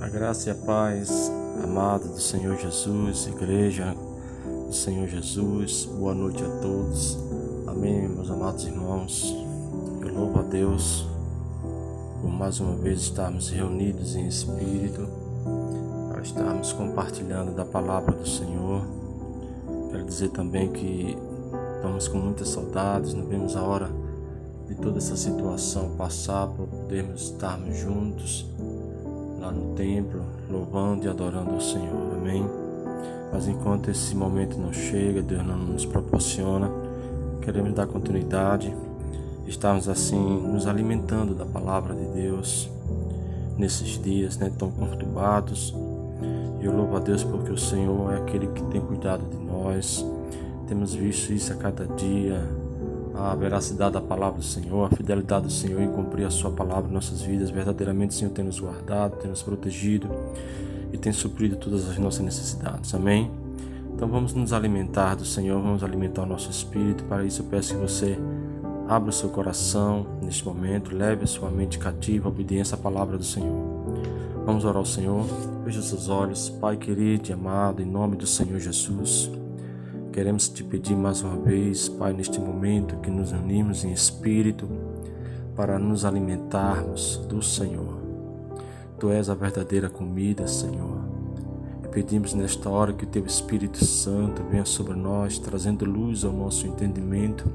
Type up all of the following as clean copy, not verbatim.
A graça e a paz, amada do Senhor Jesus, igreja do Senhor Jesus, boa noite a todos. Amém, meus amados irmãos. Eu louvo a Deus por mais uma vez estarmos reunidos em espírito, para estarmos compartilhando da palavra do Senhor. Quero dizer também que estamos com muitas saudades, não vemos a hora de toda essa situação passar para podermos estarmos juntos lá no templo, louvando e adorando ao Senhor, amém? Mas enquanto esse momento não chega, Deus não nos proporciona, queremos dar continuidade, estarmos assim nos alimentando da palavra de Deus nesses dias, tão conturbados. E eu louvo a Deus porque o Senhor é aquele que tem cuidado de nós. Temos visto isso a cada dia, a veracidade da palavra do Senhor, a fidelidade do Senhor em cumprir a sua palavra em nossas vidas. Verdadeiramente o Senhor tem nos guardado, tem nos protegido e tem suprido todas as nossas necessidades, amém? Então vamos nos alimentar do Senhor, vamos alimentar o nosso espírito. Para isso eu peço que você abra o seu coração neste momento, leve a sua mente cativa, a obediência à palavra do Senhor. Vamos orar ao Senhor. Feche os seus olhos. Pai querido e amado, em nome do Senhor Jesus, queremos te pedir mais uma vez, Pai, neste momento que nos unimos em espírito para nos alimentarmos do Senhor. Tu és a verdadeira comida, Senhor. E pedimos nesta hora que o Teu Espírito Santo venha sobre nós, trazendo luz ao nosso entendimento,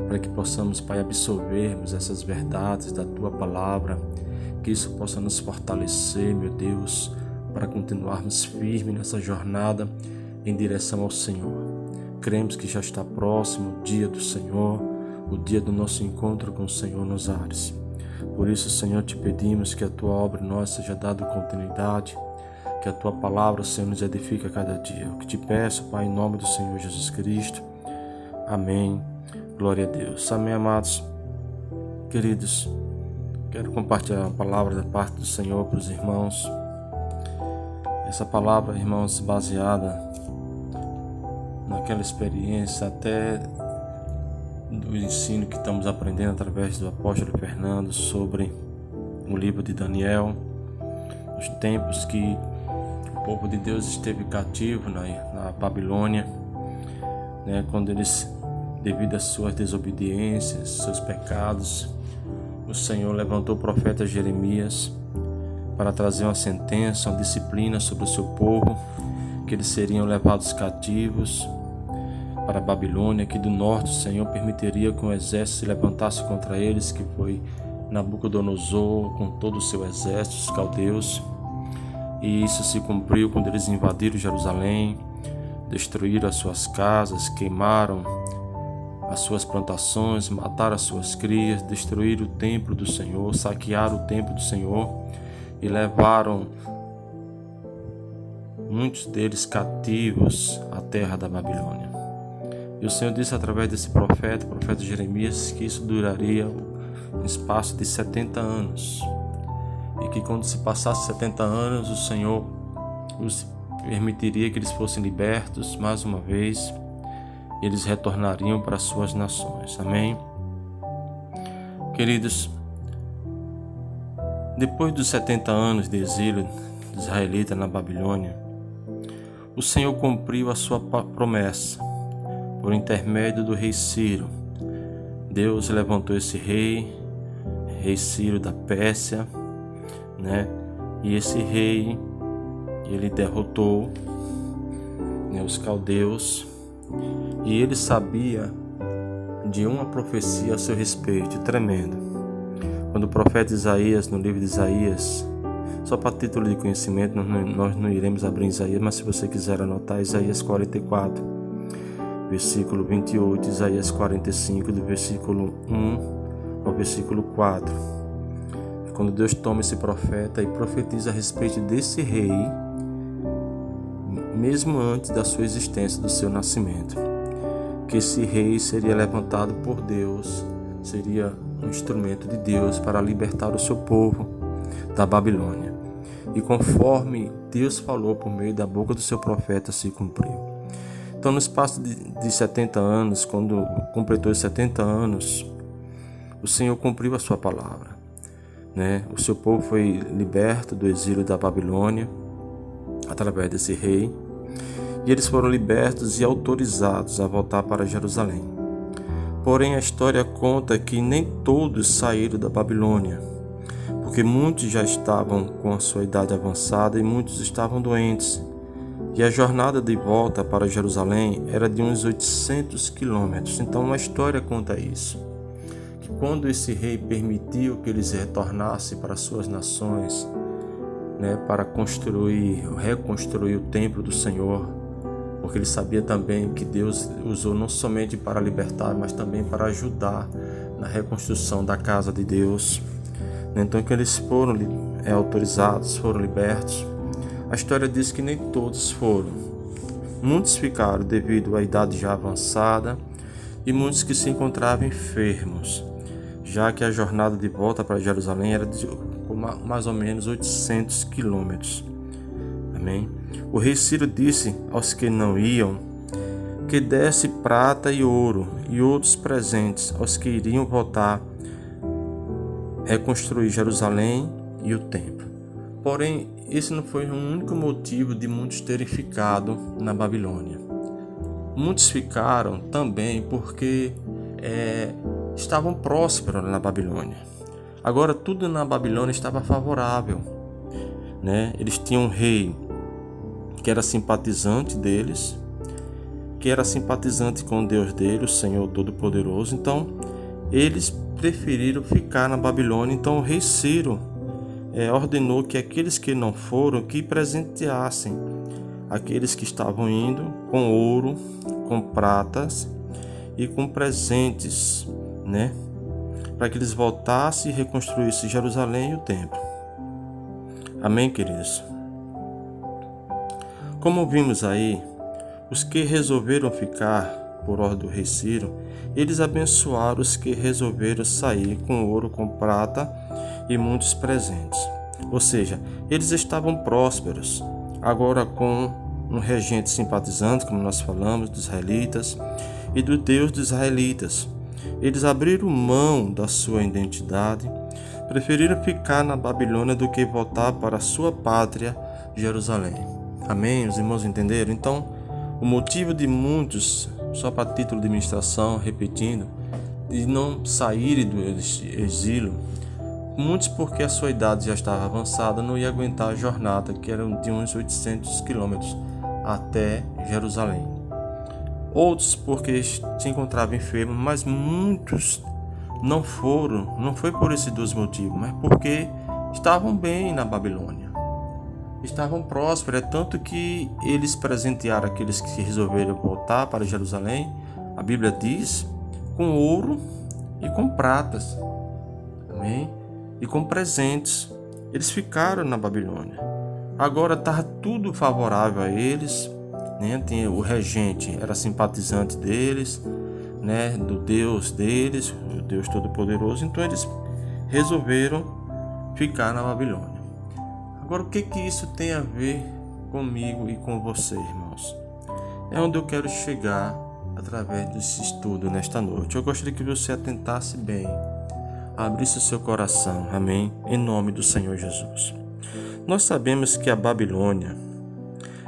para que possamos, Pai, absorvermos essas verdades da Tua palavra, que isso possa nos fortalecer, meu Deus, para continuarmos firmes nessa jornada em direção ao Senhor. Cremos que já está próximo o dia do Senhor, o dia do nosso encontro com o Senhor nos ares. Por isso, Senhor, te pedimos que a Tua obra em nós seja dada continuidade, que a Tua palavra, Senhor, nos edifique a cada dia. O que te peço, Pai, em nome do Senhor Jesus Cristo. Amém. Glória a Deus. Amém, amados. Queridos, quero compartilhar uma palavra da parte do Senhor para os irmãos. Essa palavra, irmãos, baseada naquela experiência até do ensino que estamos aprendendo através do apóstolo Fernando sobre o livro de Daniel, os tempos que o povo de Deus esteve cativo na Babilônia, quando eles, devido às suas desobediências, seus pecados, o Senhor levantou o profeta Jeremias para trazer uma sentença, uma disciplina sobre o seu povo, que eles seriam levados cativos para a Babilônia, que do norte o Senhor permitiria que um exército se levantasse contra eles, que foi Nabucodonosor com todo o seu exército, os caldeus. E isso se cumpriu quando eles invadiram Jerusalém, destruíram as suas casas, queimaram as suas plantações, mataram as suas crias, destruíram o templo do Senhor, saquearam o templo do Senhor e levaram muitos deles cativos à terra da Babilônia. E o Senhor disse através desse profeta, o profeta Jeremias, que isso duraria um espaço de 70 anos. E que quando se passasse 70 anos, o Senhor os permitiria que eles fossem libertos mais uma vez. E eles retornariam para as suas nações. Amém? Queridos, depois dos 70 anos de exílio israelita na Babilônia, o Senhor cumpriu a sua promessa por intermédio do rei Ciro. Deus levantou esse rei Ciro da Pérsia, e esse rei, ele derrotou os caldeus, e ele sabia de uma profecia a seu respeito, tremendo. Quando o profeta Isaías, no livro de Isaías, só para título de conhecimento, nós não iremos abrir Isaías, mas se você quiser anotar, Isaías 44, versículo 28, Isaías 45, do versículo 1 ao versículo 4. Quando Deus toma esse profeta e profetiza a respeito desse rei, mesmo antes da sua existência, do seu nascimento, que esse rei seria levantado por Deus, seria um instrumento de Deus para libertar o seu povo da Babilônia. E conforme Deus falou por meio da boca do seu profeta, se cumpriu. Então, no espaço de 70 anos, quando completou os 70 anos, o Senhor cumpriu a sua palavra. né? O seu povo foi liberto do exílio da Babilônia através desse rei, e eles foram libertos e autorizados a voltar para Jerusalém. Porém, a história conta que nem todos saíram da Babilônia, porque muitos já estavam com a sua idade avançada e muitos estavam doentes. E a jornada de volta para Jerusalém era de uns 800 quilômetros. Então a história conta isso, que quando esse rei permitiu que eles retornassem para suas nações, né, para reconstruir o templo do Senhor, porque ele sabia também que Deus usou não somente para libertar, mas também para ajudar na reconstrução da casa de Deus. Então que eles foram autorizados, foram libertos. A história diz que nem todos foram. Muitos ficaram devido à idade já avançada e muitos que se encontravam enfermos, já que a jornada de volta para Jerusalém era de mais ou menos 800 quilômetros. Amém? O rei Ciro disse aos que não iam que desse prata e ouro e outros presentes aos que iriam voltar reconstruir Jerusalém e o templo. Porém, esse não foi o único motivo de muitos terem ficado na Babilônia. Muitos ficaram também porque estavam prósperos na Babilônia. Agora tudo na Babilônia estava favorável, né? Eles tinham um rei que era simpatizante deles, que era simpatizante com o Deus dele, o Senhor Todo-Poderoso. Então, eles preferiram ficar na Babilônia. Então, o rei Ciro ordenou que aqueles que não foram, que presenteassem aqueles que estavam indo com ouro, com pratas e com presentes, né? Para que eles voltassem e reconstruíssem Jerusalém e o templo. Amém, queridos? Como vimos aí, os que resolveram ficar por ordem do rei Ciro, eles abençoaram os que resolveram sair com ouro, com prata e muitos presentes. Ou seja, eles estavam prósperos, agora com um regente simpatizante, como nós falamos, dos israelitas e do Deus dos israelitas. Eles abriram mão da sua identidade, preferiram ficar na Babilônia do que voltar para a sua pátria, Jerusalém. Amém? Os irmãos entenderam? Então, o motivo de muitos, só para título de ministração, repetindo, de não saírem do exílio, muitos porque a sua idade já estava avançada, não ia aguentar a jornada, que era de uns 800 quilômetros até Jerusalém. Outros porque se encontravam enfermos, mas muitos não foram, não foi por esses dois motivos, mas porque estavam bem na Babilônia. Estavam prósperos, tanto que eles presentearam aqueles que resolveram voltar para Jerusalém, a Bíblia diz, com ouro e com pratas, amém? E com presentes. Eles ficaram na Babilônia. Agora estava tudo favorável a eles, né? O regente era simpatizante deles, né? Do Deus deles, o Deus Todo-Poderoso. Então eles resolveram ficar na Babilônia. Agora, o que isso tem a ver comigo e com você, irmãos? É onde eu quero chegar através desse estudo nesta noite. Eu gostaria que você atentasse bem, abrisse o seu coração, amém? Em nome do Senhor Jesus. Nós sabemos que a Babilônia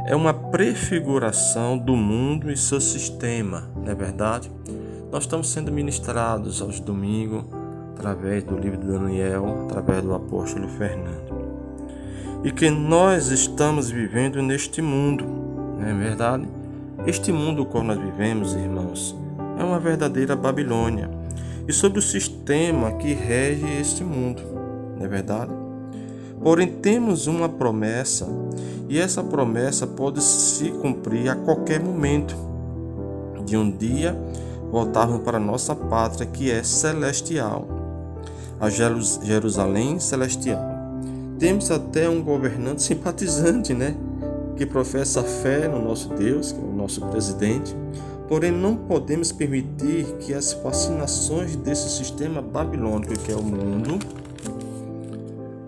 é uma prefiguração do mundo e seu sistema, não é verdade? Nós estamos sendo ministrados aos domingos através do livro de Daniel, através do apóstolo Fernando. E que nós estamos vivendo neste mundo, não é verdade? Este mundo qual nós vivemos, irmãos, é uma verdadeira Babilônia. E sobre o sistema que rege este mundo, não é verdade? Porém, temos uma promessa, e essa promessa pode se cumprir a qualquer momento. De um dia, voltarmos para a nossa pátria, que é celestial, a Jerusalém celestial. Temos até um governante simpatizante, né? Que professa fé no nosso Deus, que é o nosso presidente. Porém, não podemos permitir que as fascinações desse sistema babilônico, que é o mundo,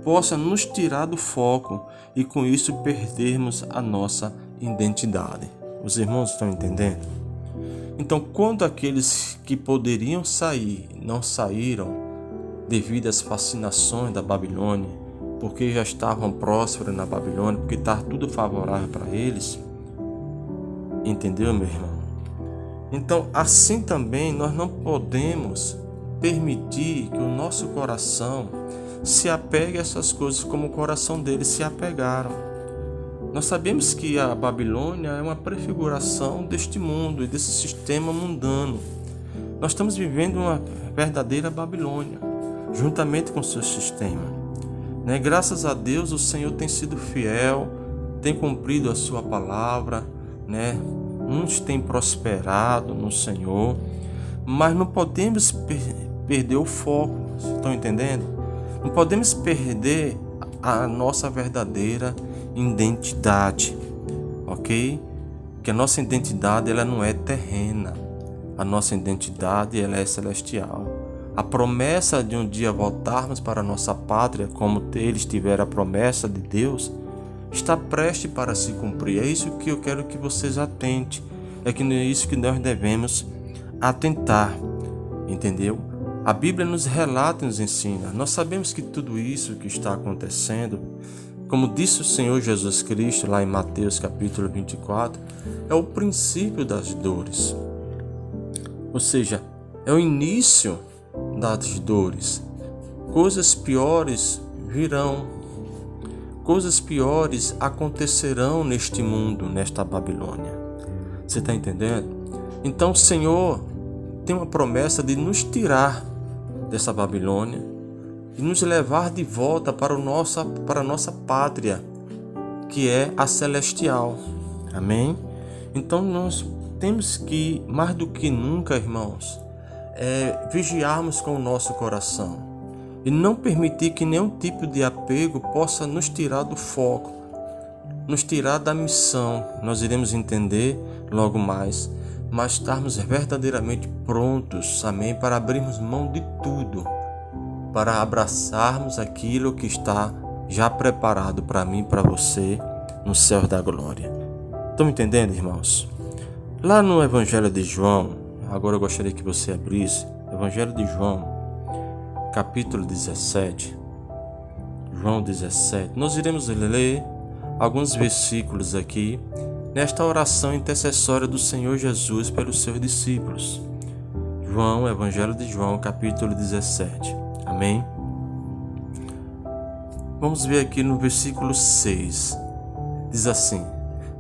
possa nos tirar do foco e com isso perdermos a nossa identidade. Os irmãos estão entendendo? Então, quando aqueles que poderiam sair não saíram, devido às fascinações da Babilônia, porque já estavam prósperos na Babilônia, porque estava tudo favorável para eles. Entendeu, meu irmão? Então, assim também nós não podemos permitir que o nosso coração se apegue a essas coisas como o coração deles se apegaram. Nós sabemos que a Babilônia é uma prefiguração deste mundo e desse sistema mundano. Nós estamos vivendo uma verdadeira Babilônia, juntamente com o seu sistema. Graças a Deus, o Senhor tem sido fiel, tem cumprido a sua palavra, Uns têm prosperado no Senhor, mas não podemos perder o foco, vocês estão entendendo? Não podemos perder a nossa verdadeira identidade, ok? Que a nossa identidade ela não é terrena, a nossa identidade ela é celestial. A promessa de um dia voltarmos para a nossa pátria, como eles tiveram a promessa de Deus, está prestes para se cumprir. É isso que eu quero que vocês atentem. É isso que nós devemos atentar, entendeu? A Bíblia nos relata e nos ensina. Nós sabemos que tudo isso que está acontecendo, como disse o Senhor Jesus Cristo lá em Mateus capítulo 24, é o princípio das dores. Ou seja, é o início das dores. Coisas piores virão. Coisas piores acontecerão neste mundo, nesta Babilônia. Você está entendendo? Então o Senhor tem uma promessa de nos tirar dessa Babilônia e nos levar de volta para a nossa pátria, que é a celestial. Amém? Então nós temos que, mais do que nunca, irmãos, vigiarmos com o nosso coração e não permitir que nenhum tipo de apego possa nos tirar do foco, nos tirar da missão. Nós iremos entender logo mais, mas estarmos verdadeiramente prontos, amém, para abrirmos mão de tudo, para abraçarmos aquilo que está já preparado para mim e para você no céu da glória. Estão entendendo, irmãos? Lá no Evangelho de João, agora eu gostaria que você abrisse, Evangelho de João, capítulo 17, João 17, nós iremos ler alguns versículos aqui, nesta oração intercessória do Senhor Jesus pelos seus discípulos. João, Evangelho de João, capítulo 17, amém? Vamos ver aqui no versículo 6, diz assim,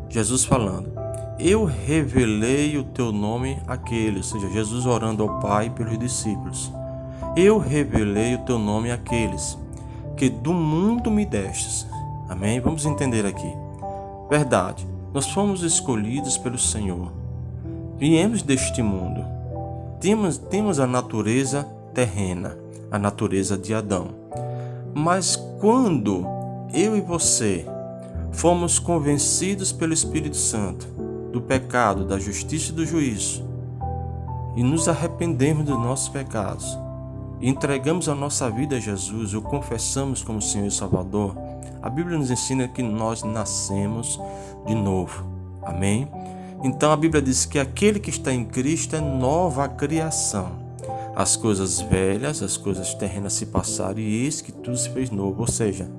Jesus falando, eu revelei o teu nome àqueles, ou seja, Jesus orando ao Pai pelos discípulos. Eu revelei o teu nome àqueles que do mundo me destes. Amém? Vamos entender aqui. Verdade, nós fomos escolhidos pelo Senhor. Viemos deste mundo. Temos a natureza terrena, a natureza de Adão. Mas quando eu e você fomos convencidos pelo Espírito Santo do pecado, da justiça e do juízo, e nos arrependemos dos nossos pecados, entregamos a nossa vida a Jesus, o confessamos como Senhor e Salvador, a Bíblia nos ensina que nós nascemos de novo. Amém? Então a Bíblia diz que aquele que está em Cristo é nova criação. As coisas velhas, as coisas terrenas se passaram e eis que tudo se fez novo. Ou seja,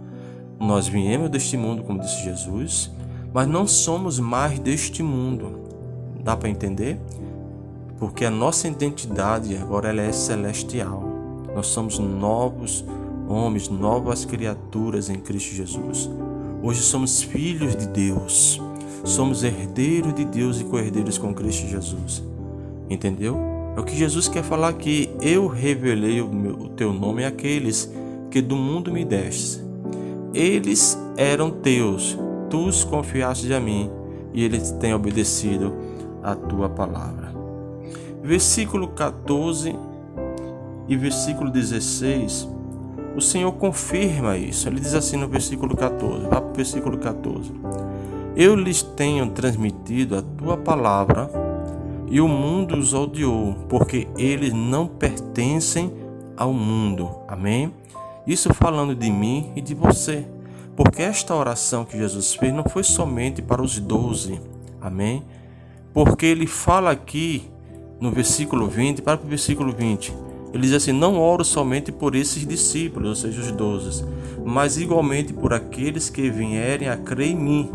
nós viemos deste mundo, como disse Jesus, mas não somos mais deste mundo. Dá para entender? Porque a nossa identidade agora ela é celestial. Nós somos novos homens, novas criaturas em Cristo Jesus. Hoje somos filhos de Deus. Somos herdeiros de Deus e co-herdeiros com Cristo Jesus. Entendeu? É o que Jesus quer falar aqui. Eu revelei o teu nome àqueles que do mundo me deste. Eles eram teus, tu os confiaste a mim e eles têm obedecido a tua palavra. Versículo 14 e versículo 16, o Senhor confirma isso. Ele diz assim no versículo 14, vá para o versículo 14. Eu lhes tenho transmitido a tua palavra e o mundo os odiou, porque eles não pertencem ao mundo. Amém? Isso falando de mim e de você. Porque esta oração que Jesus fez não foi somente para os 12. Amém? Porque ele fala aqui no versículo 20, para o versículo 20. Ele diz assim: não oro somente por esses discípulos, ou seja, os 12, mas igualmente por aqueles que vierem a crer em mim.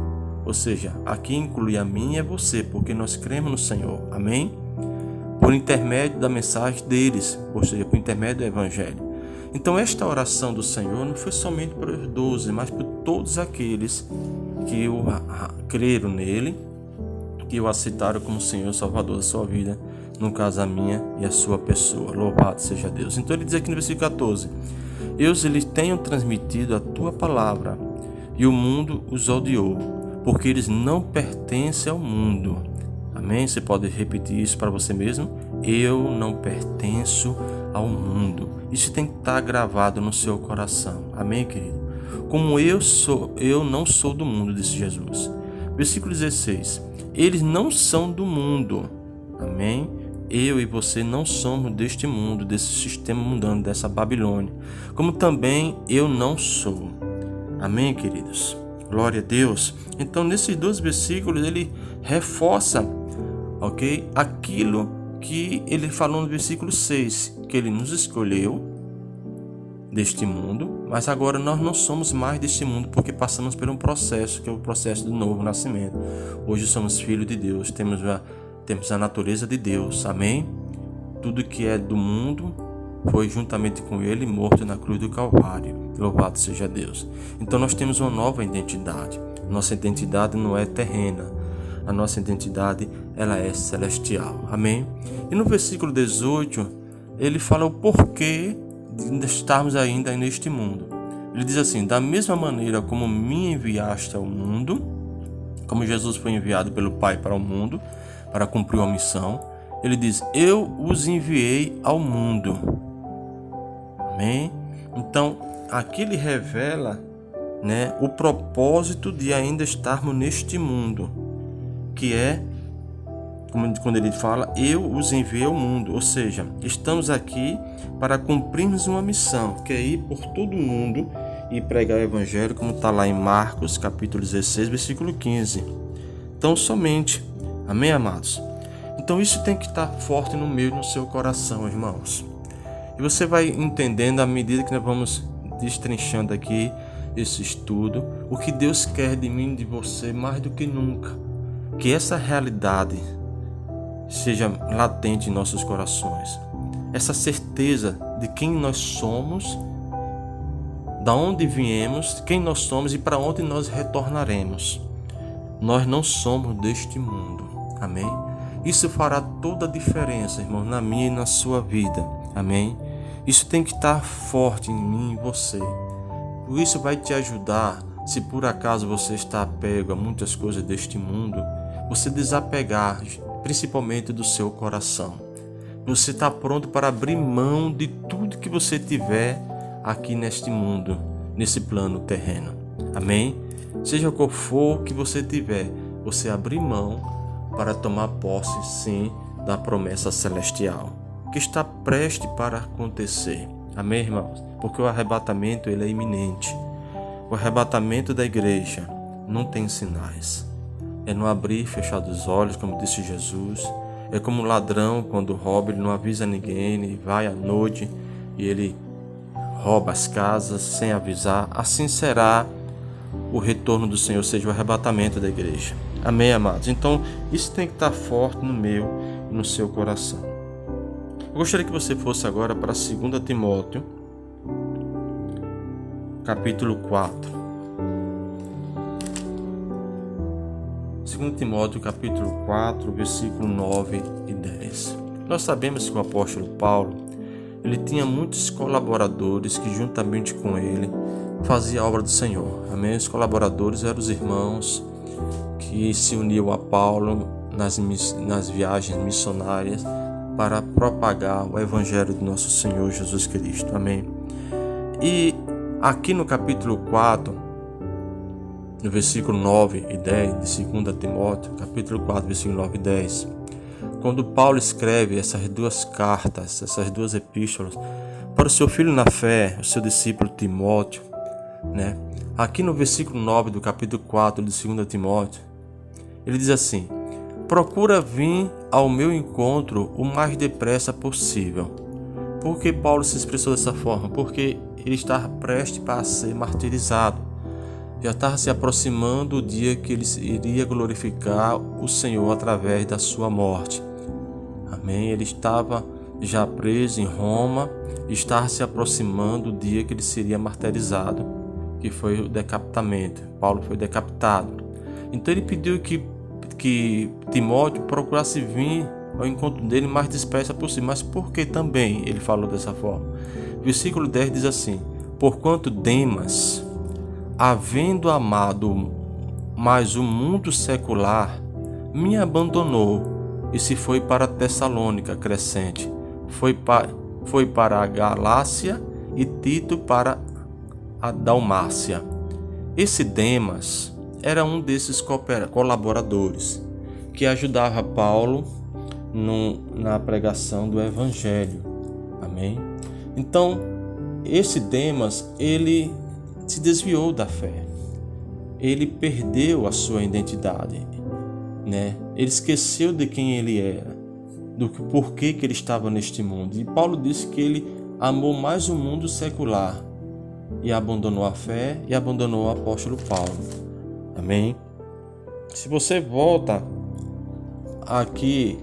Ou seja, aqui inclui a mim e a você, porque nós cremos no Senhor. Amém? Por intermédio da mensagem deles, ou seja, por intermédio do Evangelho. Então esta oração do Senhor não foi somente para os 12, mas para todos aqueles que creram nele, que o aceitaram como Senhor e Salvador da sua vida, no caso a minha e a sua pessoa. Louvado seja Deus. Então ele diz aqui no versículo 14: eu lhes tenho transmitido a tua palavra, e o mundo os odiou, porque eles não pertencem ao mundo. Amém? Você pode repetir isso para você mesmo? Eu não pertenço ao mundo. Isso tem que estar gravado no seu coração. Amém, querido? Como eu não sou do mundo, disse Jesus. Versículo 16: eles não são do mundo. Amém? Eu e você não somos deste mundo, desse sistema mundano, dessa Babilônia. Como também eu não sou. Amém, queridos? Glória a Deus. Então, nesses 12 versículos, ele reforça, ok, aquilo que ele falou no versículo 6, que ele nos escolheu deste mundo, mas agora nós não somos mais deste mundo, porque passamos por um processo, que é o processo do novo nascimento. Hoje somos filhos de Deus, temos a natureza de Deus. Amém? Tudo que é do mundo foi juntamente com ele morto na cruz do Calvário. Louvado seja Deus. Então nós temos uma nova identidade. Nossa identidade não é terrena. A nossa identidade, ela é celestial. Amém? E no versículo 18, ele fala o porquê de estarmos ainda neste mundo. Ele diz assim: da mesma maneira como me enviaste ao mundo, como Jesus foi enviado pelo Pai para o mundo, para cumprir uma missão, ele diz: eu os enviei ao mundo. Amém? Então, aqui ele revela, o propósito de ainda estarmos neste mundo, que é, quando ele fala, eu os enviei ao mundo, ou seja, estamos aqui para cumprirmos uma missão, que é ir por todo o mundo e pregar o Evangelho, como está lá em Marcos, capítulo 16, versículo 15. Então, somente. Amém, amados? Então, isso tem que estar forte no meio do seu coração, irmãos. E você vai entendendo à medida que nós vamos destrinchando aqui esse estudo, o que Deus quer de mim e de você mais do que nunca. Que essa realidade seja latente em nossos corações. Essa certeza de quem nós somos, da onde viemos, quem nós somos e para onde nós retornaremos. Nós não somos deste mundo. Amém? Isso fará toda a diferença, irmão, na minha e na sua vida. Amém? Isso tem que estar forte em mim e em você. Isso vai te ajudar, se por acaso você está apego a muitas coisas deste mundo, você desapegar, principalmente do seu coração. Você está pronto para abrir mão de tudo que você tiver aqui neste mundo, nesse plano terreno. Amém? Seja qual for que você tiver, você abrir mão para tomar posse, sim, da promessa celestial, que está prestes para acontecer. Amém, irmãos? Porque o arrebatamento, ele é iminente. O arrebatamento da igreja não tem sinais. É no abrir e fechar dos olhos, como disse Jesus. É como um ladrão, quando rouba, ele não avisa ninguém, ele vai à noite e ele rouba as casas sem avisar. Assim será o retorno do Senhor, ou seja, o arrebatamento da igreja. Amém, amados? Então, isso tem que estar forte no meu e no seu coração. Eu gostaria que você fosse agora para 2 Timóteo, capítulo 4. 2 Timóteo, capítulo 4, versículo 9 e 10. Nós sabemos que o apóstolo Paulo, ele tinha muitos colaboradores que juntamente com ele faziam a obra do Senhor. Amém? Os colaboradores eram os irmãos que se uniam a Paulo nas viagens missionárias para propagar o Evangelho do nosso Senhor Jesus Cristo. Amém? E aqui no capítulo 4, no versículo 9 e 10 de 2 Timóteo, capítulo 4, versículo 9 e 10, quando Paulo escreve essas duas cartas, essas duas epístolas, para o seu filho na fé, o seu discípulo Timóteo, aqui no versículo 9 do capítulo 4 de 2 Timóteo, ele diz assim: procura vir ao meu encontro o mais depressa possível. Por que Paulo se expressou dessa forma? Porque ele estava prestes para ser martirizado. Já estava se aproximando o dia que ele iria glorificar o Senhor através da sua morte. Amém? Ele estava já preso em Roma, estava se aproximando o dia que ele seria martirizado, que foi o decapitamento. Paulo foi decapitado. Então ele pediu que Timóteo procurasse vir ao encontro dele mais depressa possível. Mas por que também ele falou dessa forma? Versículo 10 diz assim: porquanto Demas, havendo amado mais o mundo secular, me abandonou e se foi para Tessalônica Crescente, foi para a Galácia, e Tito para a Dalmácia. Esse Demas era um desses colaboradores que ajudava Paulo na pregação do Evangelho. Amém? Então, esse Demas, ele se desviou da fé. Ele perdeu a sua identidade, né? Ele esqueceu de quem ele era, do porquê que ele estava neste mundo. E Paulo disse que ele amou mais o mundo secular e abandonou a fé e abandonou o apóstolo Paulo. Amém? Se você volta aqui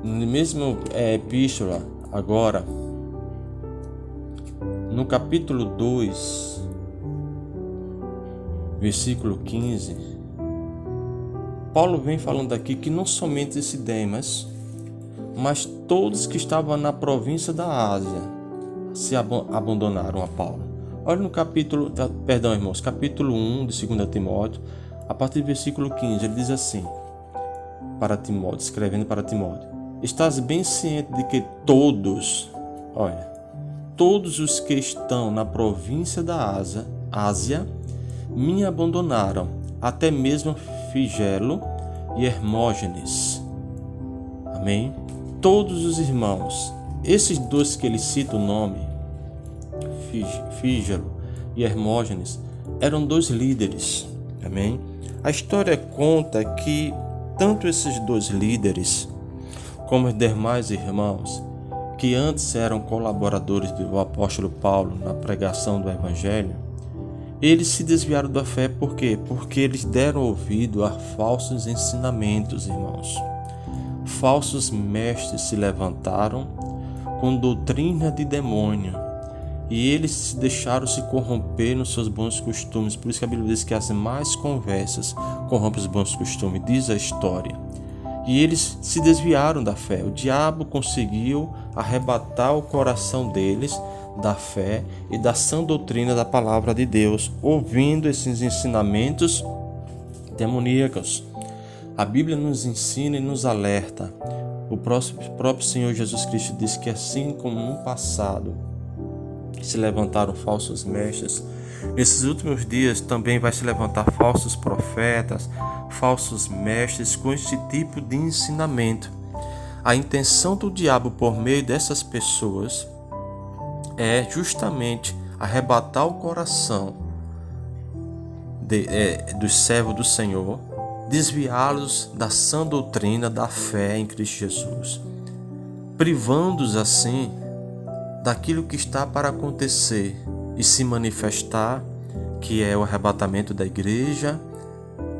no mesmo epístola, agora no capítulo 2, versículo 15, Paulo vem falando aqui que não somente esse Demas, mas todos que estavam na província da Ásia se abandonaram a Paulo. Olha no capítulo 1 de 2 Timóteo, a partir do versículo 15, ele diz assim, para Timóteo, escrevendo para Timóteo: estás bem ciente de que todos os que estão na província da Ásia me abandonaram, até mesmo Figelo e Hermógenes. Amém? Todos os irmãos, esses dois que ele cita o nome, Figelo e Hermógenes, eram dois líderes. Amém? A história conta que tanto esses dois líderes como os demais irmãos, que antes eram colaboradores do apóstolo Paulo na pregação do Evangelho, eles se desviaram da fé. Por quê? Porque eles deram ouvido a falsos ensinamentos, irmãos. Falsos mestres se levantaram com doutrina de demônio e eles se deixaram se corromper nos seus bons costumes. Por isso que a Bíblia diz que as más conversas corrompem os bons costumes, diz a história. E eles se desviaram da fé. O diabo conseguiu arrebatar o coração deles da fé e da sã doutrina da palavra de Deus, ouvindo esses ensinamentos demoníacos. A Bíblia nos ensina e nos alerta. O próprio Senhor Jesus Cristo diz que assim como no passado se levantaram falsos mestres, nesses últimos dias também vai se levantar falsos profetas, falsos mestres com esse tipo de ensinamento. A intenção do diabo por meio dessas pessoas é justamente arrebatar o coração dos servos do Senhor, desviá-los da sã doutrina da fé em Cristo Jesus, privando-os assim daquilo que está para acontecer e se manifestar, que é o arrebatamento da igreja,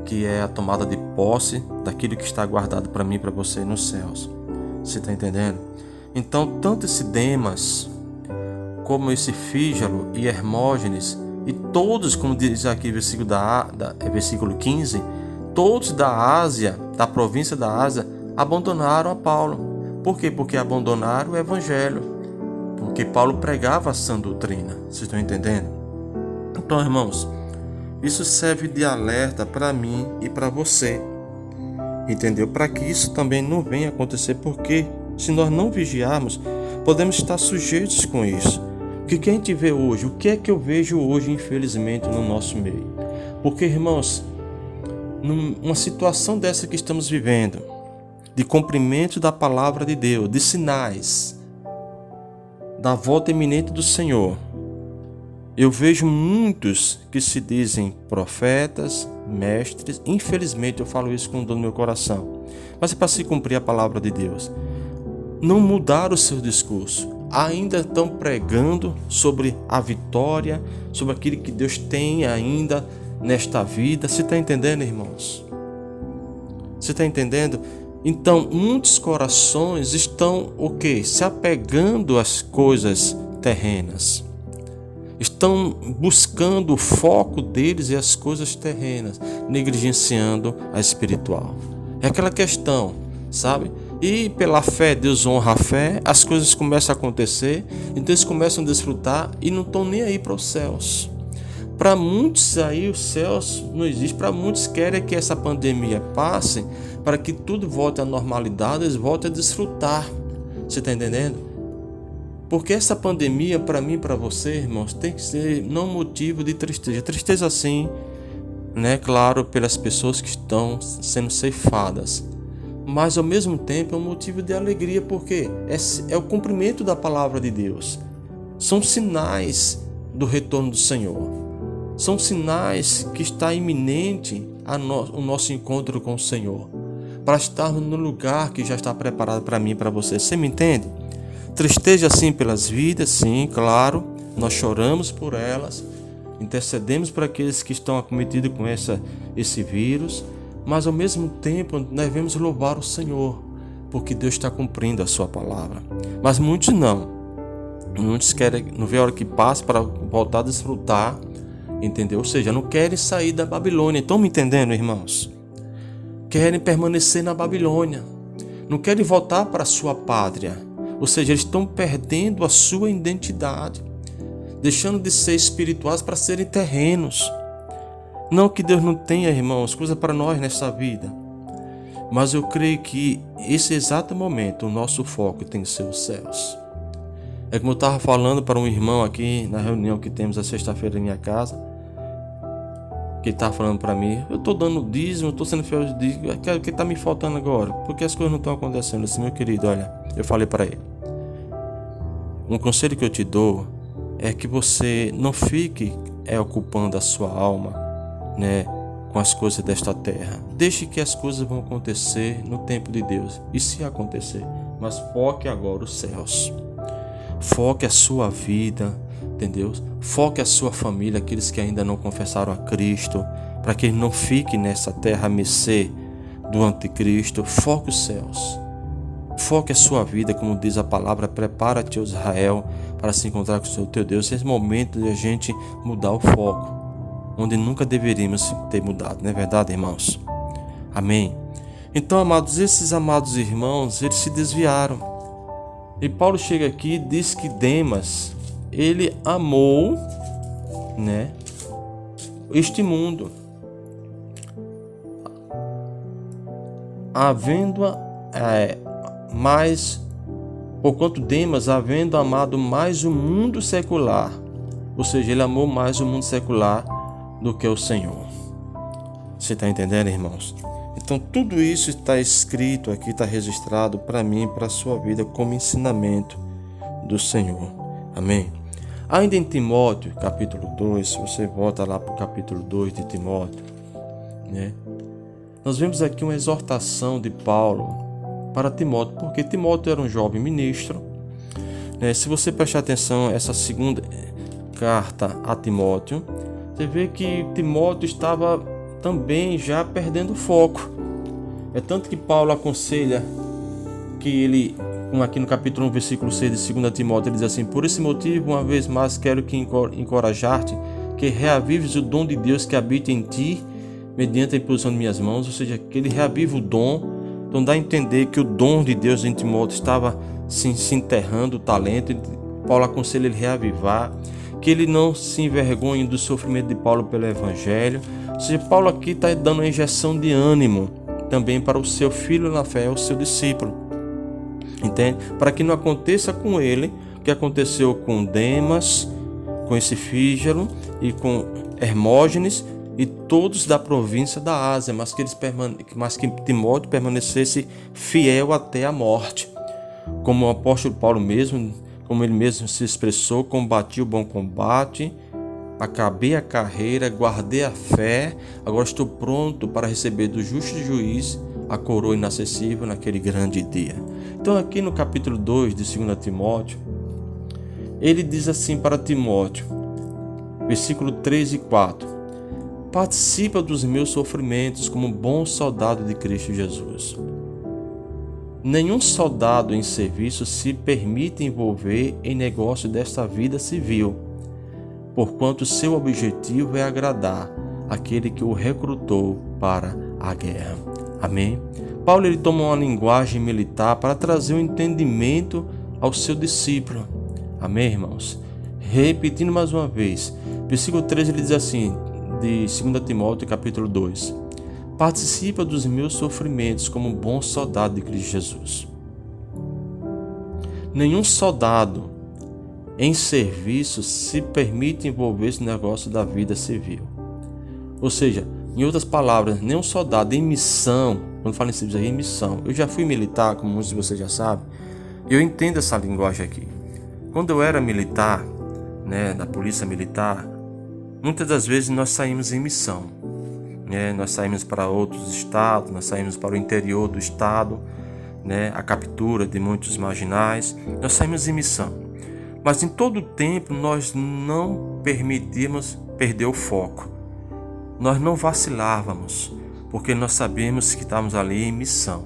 que é a tomada de posse daquilo que está guardado para mim e para você nos céus. Você está entendendo? Então, tanto esse Demas, como esse Fígelo e Hermógenes, e todos, como diz aqui versículo 15, todos da Ásia, da província da Ásia, abandonaram a Paulo. Por quê? Porque abandonaram o Evangelho. Porque Paulo pregava a sã doutrina. Vocês estão entendendo? Então, irmãos, isso serve de alerta para mim e para você. Entendeu? Para que isso também não venha acontecer, porque se nós não vigiarmos, podemos estar sujeitos com isso. Porque que a gente vê hoje? O que é que eu vejo hoje, infelizmente, no nosso meio? Porque, irmãos, numa situação dessa que estamos vivendo, de cumprimento da palavra de Deus, de sinais da volta iminente do Senhor, eu vejo muitos que se dizem profetas, mestres. Infelizmente eu falo isso com dor no meu coração, mas é para se cumprir a palavra de Deus. Não mudaram o seu discurso, ainda estão pregando sobre a vitória, sobre aquilo que Deus tem ainda nesta vida. Você está entendendo, irmãos? Você está entendendo? Então, muitos corações estão o quê? Se apegando às coisas terrenas. Estão buscando o foco deles e as coisas terrenas, negligenciando a espiritual. É aquela questão, sabe? E pela fé, Deus honra a fé, as coisas começam a acontecer, então eles começam a desfrutar e não estão nem aí para os céus. Para muitos aí os céus não existem, para muitos querem que essa pandemia passe, para que tudo volte à normalidade, eles voltem a desfrutar. Você está entendendo? Porque essa pandemia, para mim e para você, irmãos, tem que ser não motivo de tristeza. Tristeza sim, né? Claro, pelas pessoas que estão sendo ceifadas. Mas ao mesmo tempo é um motivo de alegria, porque é o cumprimento da palavra de Deus. São sinais do retorno do Senhor. São sinais que está iminente o nosso encontro com o Senhor. Para estarmos no lugar que já está preparado para mim e para você. Você me entende? Tristeza sim pelas vidas, sim, claro. Nós choramos por elas. Intercedemos por aqueles que estão acometidos com esse vírus. Mas ao mesmo tempo nós devemos louvar o Senhor, porque Deus está cumprindo a sua palavra. Mas muitos não. Muitos querem, não vê a hora que passa para voltar a desfrutar, entendeu? Ou seja, não querem sair da Babilônia. Estão me entendendo, irmãos? Querem permanecer na Babilônia. Não querem voltar para a sua pátria. Ou seja, eles estão perdendo a sua identidade, deixando de ser espirituais para serem terrenos. Não que Deus não tenha, irmãos, coisa para nós nessa vida. Mas eu creio que esse exato momento, o nosso foco tem que ser os céus. É como eu estava falando para um irmão aqui na reunião que temos a sexta-feira em minha casa. Que ele estava falando para mim, eu estou dando dízimo, eu estou sendo fiel ao dízimo, o que está me faltando agora? Porque as coisas não estão acontecendo. Assim, meu querido, olha, eu falei para ele. Um conselho que eu te dou é que você não fique ocupando a sua alma, né, com as coisas desta terra. Deixe que as coisas vão acontecer no tempo de Deus. E se acontecer, mas foque agora os céus. Foque a sua vida, entendeu? Foque a sua família, aqueles que ainda não confessaram a Cristo, para que ele não fique nessa terra a mercê do anticristo. Foque os céus. Foque a sua vida, como diz a palavra, prepara-te, Israel, para se encontrar com o teu Deus. Esse é o momento de a gente mudar o foco, onde nunca deveríamos ter mudado, não é verdade, irmãos? Amém? Então, amados, esses amados irmãos, eles se desviaram. E Paulo chega aqui e diz que Demas, ele amou, né, este mundo, porquanto Demas, havendo amado mais o mundo secular, ou seja, ele amou mais o mundo secular do que o Senhor. Você está entendendo, irmãos? Então tudo isso está escrito aqui, está registrado para mim, para a sua vida, como ensinamento do Senhor. Amém? Ainda em Timóteo, capítulo 2, se você volta lá para o capítulo 2 de Timóteo, né? Nós vemos aqui uma exortação de Paulo para Timóteo, porque Timóteo era um jovem ministro, né? Se você prestar atenção, essa segunda carta a Timóteo, você vê que Timóteo estava também já perdendo o foco. É tanto que Paulo aconselha que ele, como aqui no capítulo 1, versículo 6 de 2 Timóteo, ele diz assim: por esse motivo, uma vez mais, quero que encorajar-te, que reavives o dom de Deus que habita em ti, mediante a imposição de minhas mãos. Ou seja, que ele reaviva o dom. Então dá a entender que o dom de Deus em Timóteo estava se enterrando, o talento. Paulo aconselha ele reavivar, que ele não se envergonhe do sofrimento de Paulo pelo Evangelho. Ou seja, Paulo aqui está dando uma injeção de ânimo também para o seu filho na fé, o seu discípulo. Entende? Para que não aconteça com ele o que aconteceu com Demas, com esse Fígelo e com Hermógenes e todos da província da Ásia, mas que Timóteo permanecesse fiel até a morte. Como o apóstolo Paulo mesmo, como ele mesmo se expressou: combati o bom combate, acabei a carreira, guardei a fé, agora estou pronto para receber do justo juiz a coroa inacessível naquele grande dia. Então aqui no capítulo 2 de 2 Timóteo, ele diz assim para Timóteo, versículo 3 e 4: participa dos meus sofrimentos como bom soldado de Cristo Jesus. Nenhum soldado em serviço se permite envolver em negócio desta vida civil, porquanto seu objetivo é agradar aquele que o recrutou para a guerra. Amém? Paulo ele toma uma linguagem militar para trazer um entendimento ao seu discípulo. Amém, irmãos? Repetindo mais uma vez, versículo 13 ele diz assim, de 2 Timóteo capítulo 2: participa dos meus sofrimentos como bom soldado de Cristo Jesus. Nenhum soldado em serviço se permite envolver-se no negócio da vida civil. Ou seja, em outras palavras, nenhum soldado em missão, quando fala em serviço aí, em missão. Eu já fui militar, como muitos de vocês já sabem, eu entendo essa linguagem aqui. Quando eu era militar, da polícia militar, muitas das vezes nós saímos em missão. Nós saímos para outros estados, nós saímos para o interior do estado, a captura de muitos marginais, nós saímos em missão. Mas em todo o tempo nós não permitíamos perder o foco. Nós não vacilávamos, porque nós sabemos que estávamos ali em missão.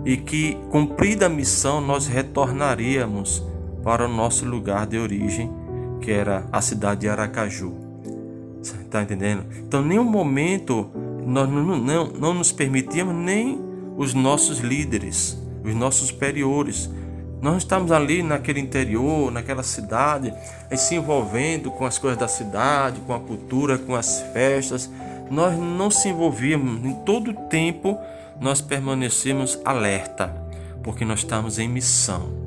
E que, cumprida a missão, nós retornaríamos para o nosso lugar de origem, que era a cidade de Aracaju. Está entendendo? Então, em nenhum momento nós não nos permitíamos, nem os nossos líderes, os nossos superiores. Nós estamos ali naquele interior, naquela cidade, se envolvendo com as coisas da cidade, com a cultura, com as festas. Nós não se envolvíamos. Em todo o tempo nós permanecemos alerta, porque nós estamos em missão,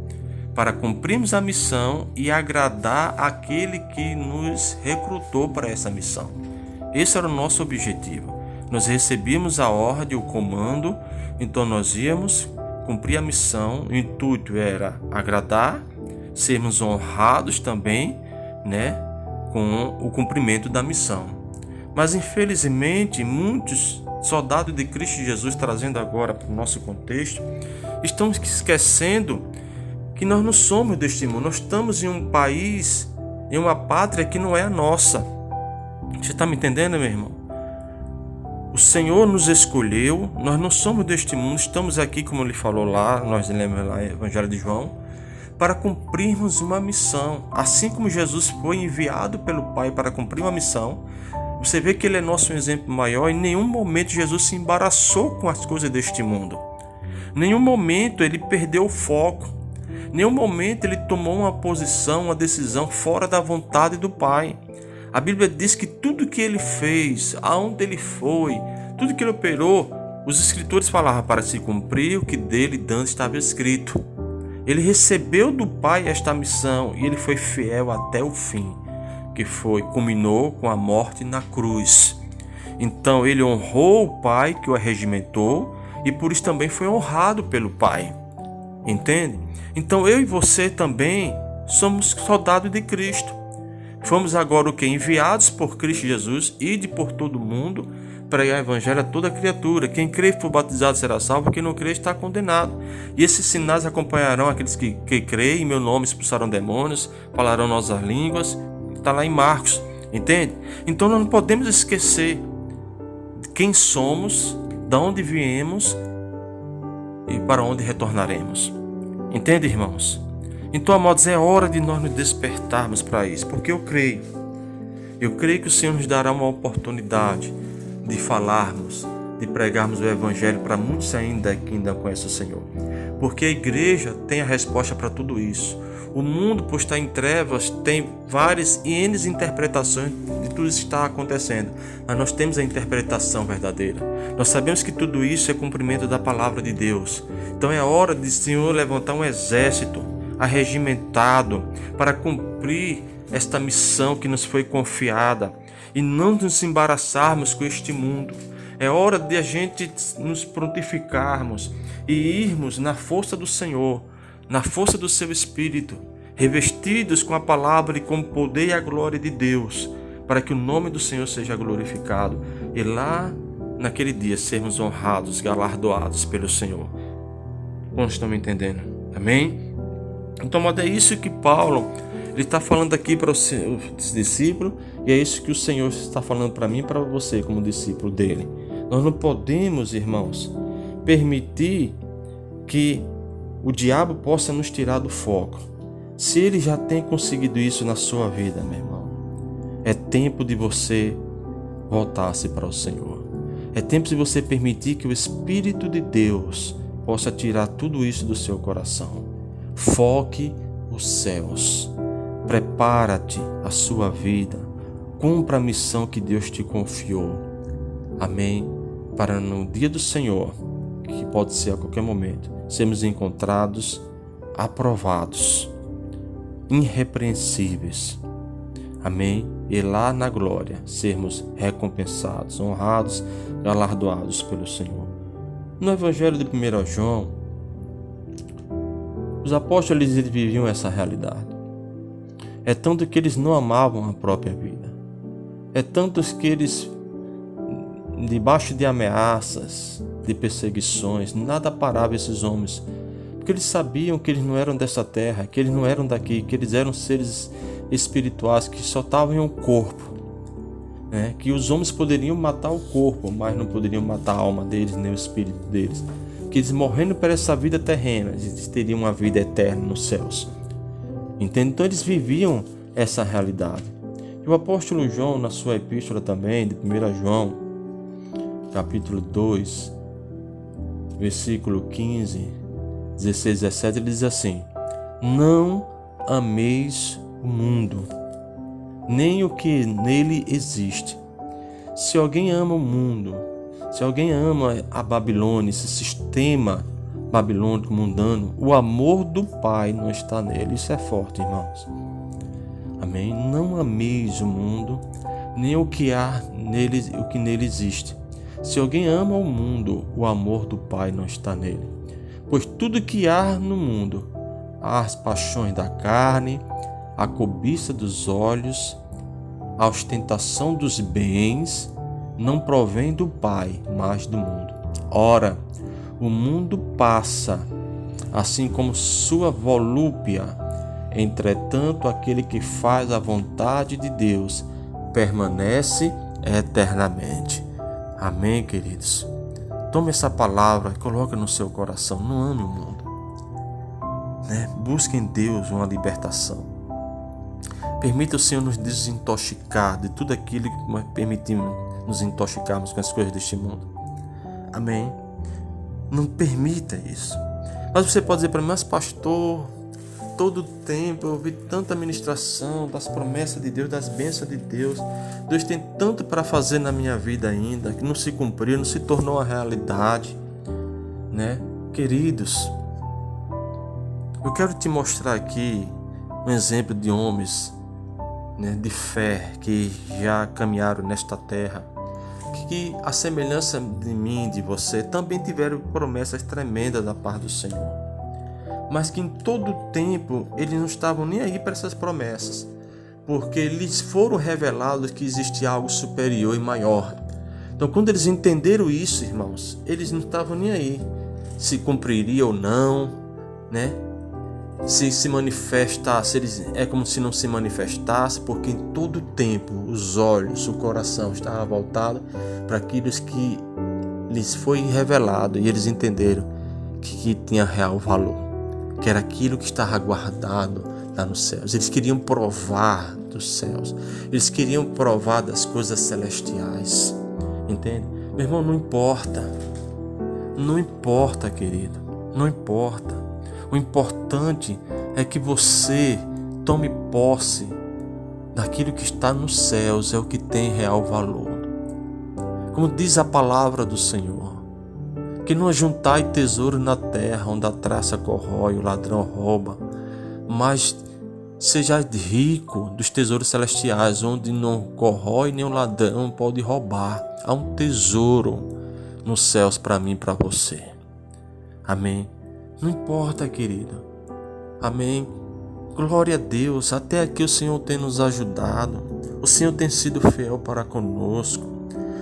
para cumprirmos a missão e agradar aquele que nos recrutou para essa missão. Esse era o nosso objetivo. Nós recebíamos a ordem, o comando, então nós íamos cumprir a missão. O intuito era agradar, sermos honrados também, com o cumprimento da missão. Mas infelizmente muitos soldados de Cristo Jesus, trazendo agora para o nosso contexto, estão esquecendo que nós não somos deste mundo. Nós estamos em um país, em uma pátria que não é a nossa. Você está me entendendo, meu irmão? O Senhor nos escolheu, nós não somos deste mundo, estamos aqui, como ele falou lá, nós lemos lá no Evangelho de João, para cumprirmos uma missão. Assim como Jesus foi enviado pelo Pai para cumprir uma missão, você vê que ele é nosso exemplo maior. Em nenhum momento Jesus se embaraçou com as coisas deste mundo. Em nenhum momento ele perdeu o foco. Em nenhum momento ele tomou uma posição, uma decisão fora da vontade do Pai. A Bíblia diz que tudo que ele fez, aonde ele foi, tudo que ele operou, os escritores falavam para se cumprir o que dele antes estava escrito. Ele recebeu do Pai esta missão e ele foi fiel até o fim, que culminou com a morte na cruz. Então ele honrou o Pai que o arregimentou e por isso também foi honrado pelo Pai. Entende? Então eu e você também somos soldados de Cristo. Fomos agora o que? Enviados por Cristo Jesus, ide por todo o mundo, pregar o evangelho a toda criatura. Quem crê e for batizado será salvo, quem não crê está condenado. E esses sinais acompanharão aqueles que creem, em meu nome expulsarão demônios, falarão nossas línguas. Está lá em Marcos, entende? Então nós não podemos esquecer de quem somos, de onde viemos e para onde retornaremos. Entende, irmãos? Então, amados, é hora de nós nos despertarmos para isso, porque eu creio que o Senhor nos dará uma oportunidade de falarmos, de pregarmos o Evangelho para muitos ainda que ainda conhecem o Senhor, porque a igreja tem a resposta para tudo isso. O mundo, por estar em trevas, tem várias e N interpretações de tudo isso que está acontecendo, mas nós temos a interpretação verdadeira. Nós sabemos que tudo isso é cumprimento da palavra de Deus. Então é hora de o Senhor levantar um exército arregimentado para cumprir esta missão que nos foi confiada e não nos embaraçarmos com este mundo. É hora de a gente nos prontificarmos e irmos na força do Senhor, na força do seu Espírito, revestidos com a palavra e com o poder e a glória de Deus, para que o nome do Senhor seja glorificado e lá naquele dia sermos honrados, galardoados pelo Senhor. Quantos estão me entendendo? Amém? Então, é isso que Paulo Ele está falando aqui para os discípulos, e é isso que o Senhor está falando para mim e para você como discípulo dele. Nós não podemos, irmãos, permitir que o diabo possa nos tirar do foco. Se ele já tem conseguido isso na sua vida, meu irmão, é tempo de você voltar-se para o Senhor. É tempo de você permitir que o Espírito de Deus possa tirar tudo isso do seu coração. Foque os céus. Prepara-te a sua vida. Cumpra a missão que Deus te confiou. Amém? Para no dia do Senhor, que pode ser a qualquer momento, sermos encontrados aprovados, irrepreensíveis. Amém? E lá na glória sermos recompensados, honrados, galardoados pelo Senhor. No Evangelho de 1 João, os apóstolos eles viviam essa realidade. É tanto que eles não amavam a própria vida. É tanto que eles, debaixo de ameaças, de perseguições, nada parava esses homens. Porque eles sabiam que eles não eram dessa terra, que eles não eram daqui, que eles eram seres espirituais que só estavam em um corpo, né? Que os homens poderiam matar o corpo, mas não poderiam matar a alma deles, nem o espírito deles. Que eles morrendo por essa vida terrena, eles teriam uma vida eterna nos céus. Entende? Então eles viviam essa realidade. E o apóstolo João, na sua epístola também, de 1 João, capítulo 2, versículo 15, 16, 17, ele diz assim: não ameis o mundo, nem o que nele existe. Se alguém ama o mundo, se alguém ama a Babilônia, esse sistema babilônico mundano, o amor do Pai não está nele. Isso é forte, irmãos. Amém? Não ameis o mundo, nem o que há nele, o que nele existe. Se alguém ama o mundo, o amor do Pai não está nele. Pois tudo que há no mundo, as paixões da carne, a cobiça dos olhos, a ostentação dos bens, não provém do Pai, mas do mundo. Ora, o mundo passa, assim como sua volúpia. Entretanto, aquele que faz a vontade de Deus permanece eternamente. Amém, queridos? Tome essa palavra e coloque no seu coração. Não ame o mundo, né? Busque em Deus uma libertação. Permita o Senhor nos desintoxicar de tudo aquilo que permitimos nos intoxicarmos com as coisas deste mundo. Amém? Não permita isso. Mas você pode dizer para mim: mas pastor, todo tempo eu ouvi tanta ministração das promessas de Deus, das bênçãos de Deus. Deus tem tanto para fazer na minha vida ainda, que não se cumpriu, não se tornou uma realidade, né? Queridos, eu quero te mostrar aqui um exemplo de homens, né, de fé que já caminharam nesta terra, que a semelhança de mim, de você, também tiveram promessas tremendas da parte do Senhor, mas que em todo tempo eles não estavam nem aí para essas promessas, porque lhes foram revelados que existia algo superior e maior. Então, quando eles entenderam isso, irmãos, eles não estavam nem aí se cumpriria ou não, né? Se manifestasse, é como se não se manifestasse, porque em todo tempo os olhos, o coração estava voltado para aquilo que lhes foi revelado, e eles entenderam que tinha real valor, que era aquilo que estava guardado lá nos céus. Eles queriam provar dos céus, eles queriam provar das coisas celestiais, entende? Meu irmão, não importa, querido, não importa. O importante é que você tome posse daquilo que está nos céus, é o que tem real valor. Como diz a palavra do Senhor, que não ajuntai tesouro na terra, onde a traça corrói, o ladrão rouba, mas sejais rico dos tesouros celestiais, onde não corrói nem o ladrão pode roubar. Há um tesouro nos céus para mim e para você. Amém? Não importa, querido. Amém? Glória a Deus. Até aqui o Senhor tem nos ajudado. O Senhor tem sido fiel para conosco.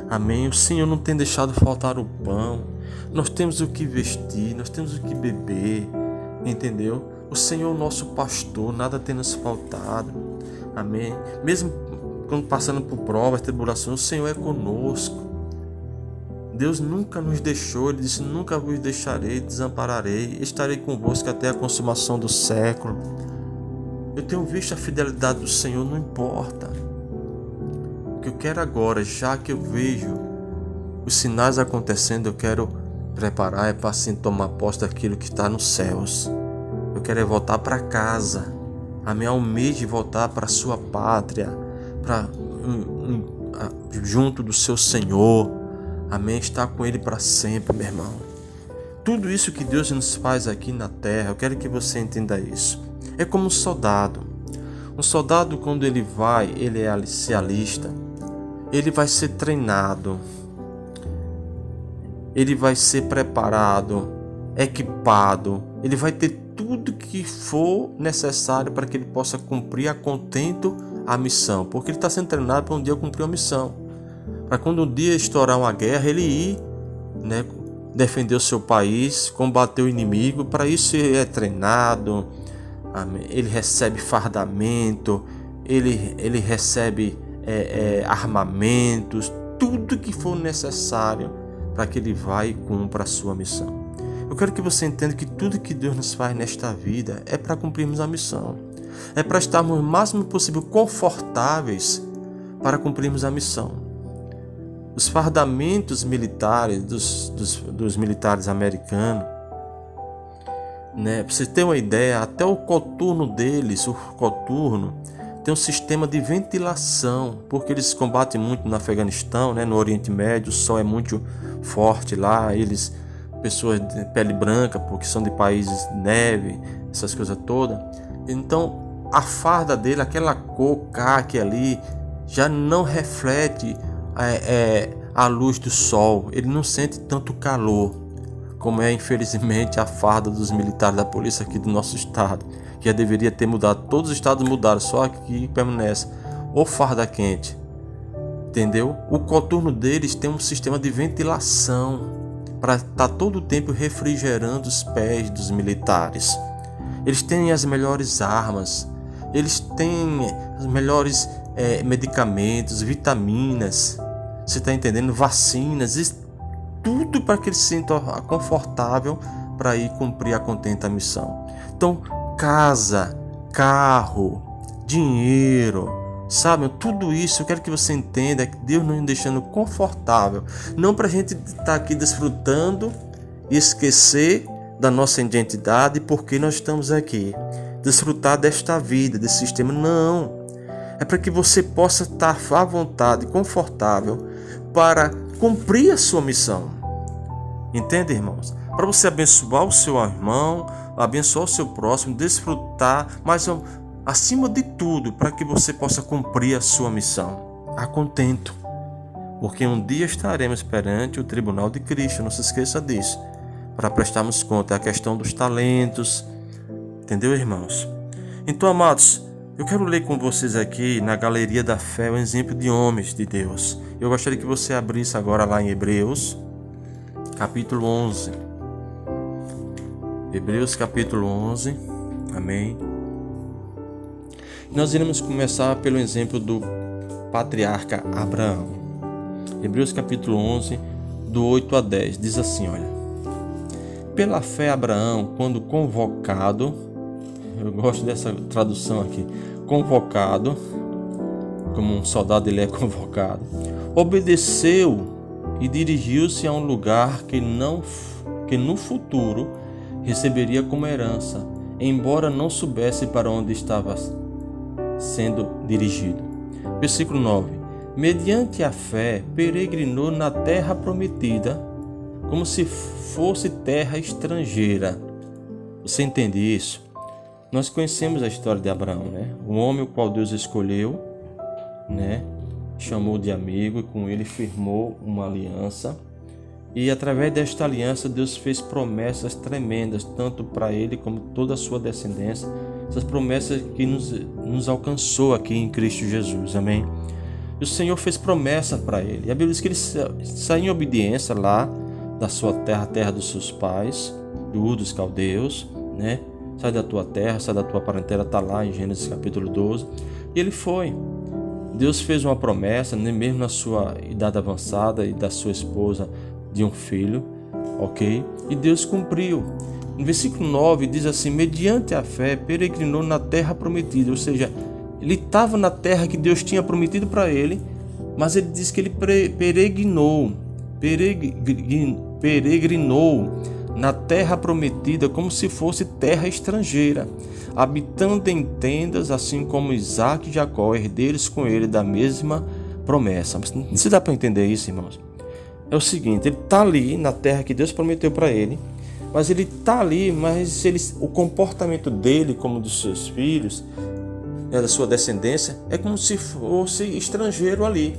Amém? O Senhor não tem deixado faltar o pão. Nós temos o que vestir, nós temos o que beber. Entendeu? o Senhor é o nosso pastor, nada tem nos faltado. Amém. Mesmo quando passando por provas, tribulações, o Senhor é conosco. Deus nunca nos deixou, Ele disse: nunca vos deixarei, desampararei, estarei convosco até a consumação do século. Eu tenho visto a fidelidade do Senhor, não importa. O que eu quero agora, já que eu vejo os sinais acontecendo, eu quero preparar para assim tomar posse daquilo que está nos céus. Eu quero voltar para casa. Amém. Almeje voltar para a sua pátria, junto do seu Senhor. Amém. Estar com Ele para sempre, meu irmão. Tudo isso que Deus nos faz aqui na terra, eu quero que você entenda isso. É como um soldado. Um soldado, quando ele se alista, ele vai ser treinado, ele vai ser preparado, equipado, ele vai ter tudo que for necessário para que ele possa cumprir a contento a missão, porque ele está sendo treinado para um dia cumprir a missão, para quando um dia estourar uma guerra, ele ir, defender o seu país, combater o inimigo. Para isso ele é treinado. Amém. Ele recebe fardamento, ele recebe armamentos, tudo que for necessário para que ele vá e cumpra a sua missão. Eu quero que você entenda que tudo que Deus nos faz nesta vida é para cumprirmos a missão. É para estarmos o máximo possível confortáveis para cumprirmos a missão. Os fardamentos militares dos militares americanos, para você ter uma ideia, até o coturno deles, tem um sistema de ventilação, porque eles combatem muito no Afeganistão, no Oriente Médio, o sol é muito forte lá, pessoas de pele branca, porque são de países de neve, essas coisas todas. Então a farda dele, aquela cor caqui ali, já não reflete a luz do sol, ele não sente tanto calor como é, infelizmente, a farda dos militares da polícia aqui do nosso estado, que já deveria ter mudado. Todos os estados mudaram, só aqui permanece o farda quente, entendeu? O coturno deles tem um sistema de ventilação para estar todo o tempo refrigerando os pés dos militares. Eles têm as melhores armas, eles têm os melhores medicamentos, vitaminas, você está entendendo? Vacinas, tudo para que ele se sinta confortável para ir cumprir a contenta missão. Então, casa, carro, dinheiro, sabe? Tudo isso eu quero que você entenda que Deus nos deixando confortável, não para a gente estar aqui desfrutando e esquecer da nossa identidade porque nós estamos aqui, desfrutar desta vida, desse sistema. Não, é para que você possa estar à vontade, confortável para cumprir a sua missão. Entende, irmãos? Para você abençoar o seu irmão, abençoar o seu próximo, desfrutar, mas acima de tudo, para que você possa cumprir a sua missão a contento. Porque um dia estaremos perante o tribunal de Cristo, não se esqueça disso, para prestarmos conta. É a questão dos talentos, entendeu, irmãos? Então, amados, eu quero ler com vocês aqui na Galeria da Fé o exemplo de homens de Deus. Eu gostaria que você abrisse agora lá em Hebreus, capítulo 11. Hebreus capítulo 11. Amém. Nós iremos começar pelo exemplo do patriarca Abraão. Hebreus capítulo 11, do 8 a 10. Diz assim, olha: pela fé Abraão, quando convocado, eu gosto dessa tradução aqui, convocado, como um soldado ele é convocado, obedeceu e dirigiu-se a um lugar que no futuro receberia como herança, embora não soubesse para onde estava sendo dirigido. Versículo 9: mediante a fé peregrinou na terra prometida, como se fosse terra estrangeira. Você entende isso? Nós conhecemos a história de Abraão, o homem o qual Deus escolheu, chamou de amigo e com ele firmou uma aliança. E através desta aliança Deus fez promessas tremendas, tanto para ele como toda a sua descendência. Essas promessas que nos alcançou aqui em Cristo Jesus, amém? E o Senhor fez promessa para ele. E a Bíblia diz que ele saiu em obediência lá da sua terra, a terra dos seus pais, dos caldeus, sai da tua terra, sai da tua parentela, está lá em Gênesis capítulo 12. E ele foi. Deus fez uma promessa, nem mesmo na sua idade avançada e da sua esposa, de um filho, ok? E Deus cumpriu. No versículo 9 diz assim: mediante a fé peregrinou na terra prometida. Ou seja, ele estava na terra que Deus tinha prometido para ele, mas ele diz que ele peregrinou na terra prometida como se fosse terra estrangeira, habitando em tendas, assim como Isaac e Jacó, herdeiros com ele da mesma promessa. Não se dá para entender isso, irmãos? É o seguinte, ele está ali na terra que Deus prometeu para ele, mas ele está ali, mas o comportamento dele, como dos seus filhos, da sua descendência, é como se fosse estrangeiro ali.